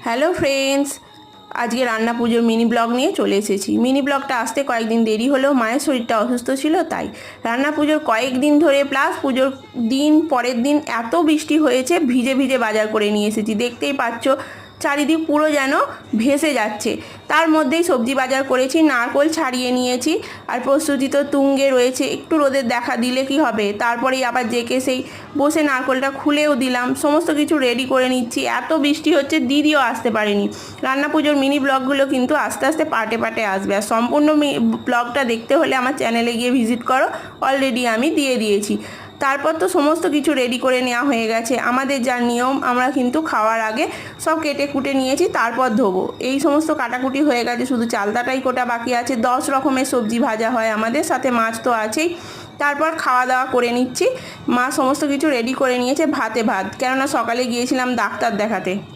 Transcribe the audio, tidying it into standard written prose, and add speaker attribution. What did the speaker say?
Speaker 1: Hello friends, আজকে রান্না পুজোর মিনি ব্লগ নিয়ে চলে এসেছি। মিনি ব্লগটা আসতে কয়েকদিন দেরি হলেও মায়ের শরীরটা অসুস্থ ছিল, তাই রান্না পুজোর কয়েকদিন ধরে প্লাস পুজোর দিন পরের দিন এত বৃষ্টি হয়েছে, ভিজে ভিজে বাজার করে নিয়ে এসেছি। দেখতেই পাচ্ছ চারিদিক পুরো যেন ভেসে যাচ্ছে। তার মধ্যেই সবজি বাজার করেছি, নারকোল ছাড়িয়ে নিয়েছি, আর প্রস্তুতি তো তুঙ্গে রয়েছে। একটু রোদের দেখা দিলে কি হবে, তারপরেই আবার জেকে সেই বসে নারকোলটা খুলেও দিলাম, সমস্ত কিছু রেডি করে নিচ্ছি। এত বৃষ্টি হচ্ছে, দিদিও আসতে পারেনি। রান্না পুজোর মিনি ব্লগগুলো কিন্তু আস্তে আস্তে পার্টে পার্টে আসবে, আর সম্পূর্ণ ব্লগটা দেখতে হলে আমার চ্যানেলে গিয়ে ভিজিট করো, অলরেডি আমি দিয়ে দিয়েছি। তারপর তো সমস্ত কিছু রেডি করে নেওয়া হয়ে গেছে। আমাদের যা নিয়ম, আমরা কিন্তু খাওয়ার আগে সব কেটে কুটে নিয়েছি, তারপর ধোবো। এই সমস্ত কাটাকুটি হয়ে গেছে, শুধু চালতাটাই কোটা বাকি আছে। 10 রকমের সবজি ভাজা হয় আমাদের, সাথে মাছ তো আছেই। তারপর খাওয়া দাওয়া করে নিচ্ছি। মা সমস্ত কিছু রেডি করে নিয়েছে, ভাতে ভাত, কেননা সকালে গিয়েছিলাম ডাক্তার দেখাতে।